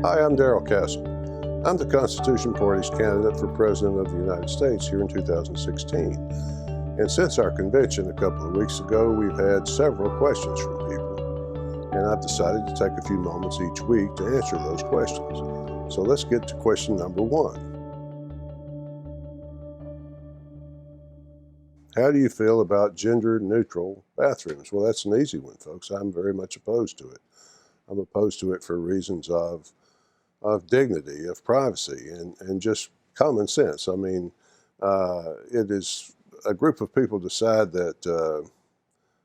Hi, I'm Darrell Castle. I'm the Constitution Party's candidate for President of the United States here in 2016. And since our convention a couple of weeks ago, we've had several questions from people. And I've decided to take a few moments each week to answer those questions. So let's get to question number one. How do you feel about gender-neutral bathrooms? Well, that's an easy one, folks. I'm very much opposed to it. I'm opposed to it for reasons of dignity, of privacy, and just common sense. I mean, it is a group of people decide that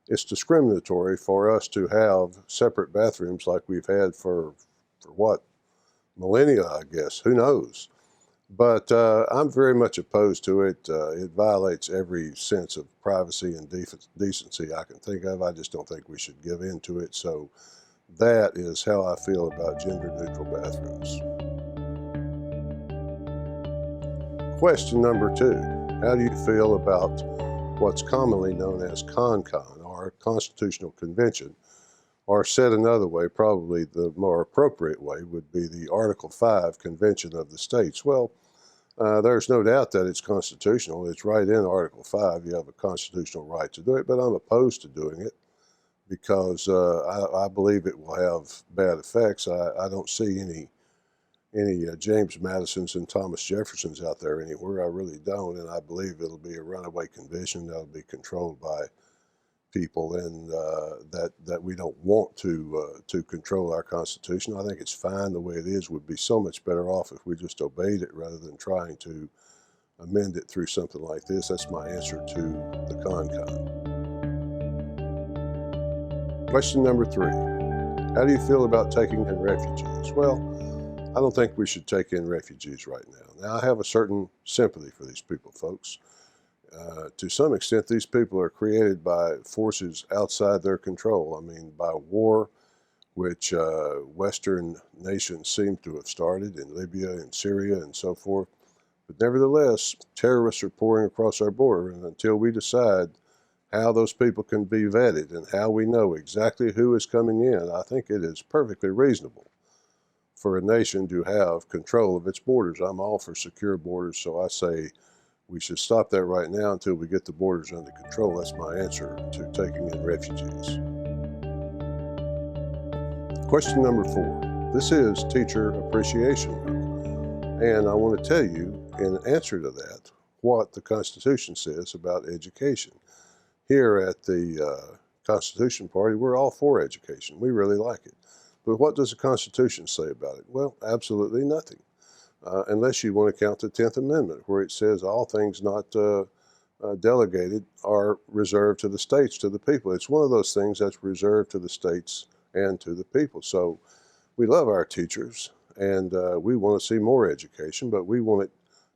it's discriminatory for us to have separate bathrooms like we've had for what, millennia, I guess, who knows? But I'm very much opposed to it. It violates every sense of privacy and decency I can think of. I just don't think we should give in to it. So that is how I feel about gender-neutral bathrooms. Question number two, how do you feel about what's commonly known as CONCON, or Constitutional Convention, or said another way, probably the more appropriate way would be the Article 5 Convention of the States? Well, there's no doubt that it's constitutional. It's right in Article 5. You have a constitutional right to do it, but I'm opposed to doing it because I believe it will have bad effects. I don't see any James Madisons and Thomas Jeffersons out there anywhere. I really don't, and I believe it'll be a runaway convention that'll be controlled by people and that we don't want to control our Constitution. I think it's fine the way it is. We'd be so much better off if we just obeyed it rather than trying to amend it through something like this. That's my answer to the CONCON. Question number three, how do you feel about taking in refugees? Well, I don't think we should take in refugees right now. Now, I have a certain sympathy for these people, folks. To some extent, these people are created by forces outside their control. I mean, by war, which Western nations seem to have started in Libya and Syria and so forth. But nevertheless, terrorists are pouring across our border, and until we decide how those people can be vetted and how we know exactly who is coming in, I think it is perfectly reasonable for a nation to have control of its borders. I'm all for secure borders, so I say we should stop that right now until we get the borders under control. That's my answer to taking in refugees. Question number four. This is Teacher Appreciation Month, and I want to tell you in answer to that what the Constitution says about education. Here at the Constitution Party, we're all for education. We really like it. But what does the Constitution say about it? Well, absolutely nothing. Unless you want to count the 10th Amendment, where it says all things not delegated are reserved to the states, to the people. It's one of those things that's reserved to the states and to the people. So we love our teachers, and we want to see more education, but we want it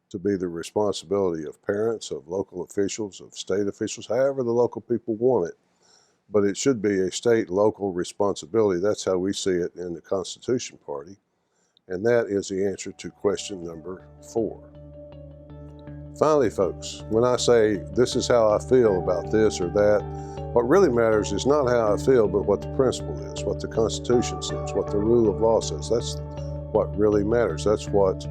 to be the responsibility of parents, of local officials, of state officials, however the local people want it. But it should be a state-local responsibility. That's how we see it in the Constitution Party. And that is the answer to question number four. Finally, folks, when I say this is how I feel about this or that, what really matters is not how I feel, but what the principle is, what the Constitution says, what the rule of law says. That's what really matters. That's what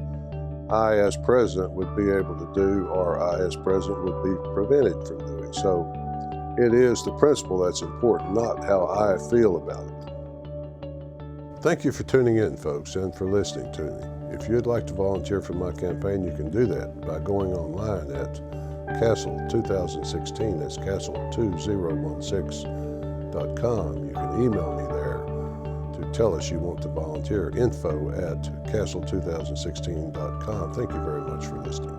I as president would be able to do, or I as president would be prevented from doing. So it is the principle that's important, not how I feel about it. Thank you for tuning in, folks, and for listening to me. If you'd like to volunteer for my campaign, you can do that by going online at Castle 2016. That's castle2016.com. You can email me there to tell us you want to volunteer. Info@castle2016.com. Thank you very much for listening.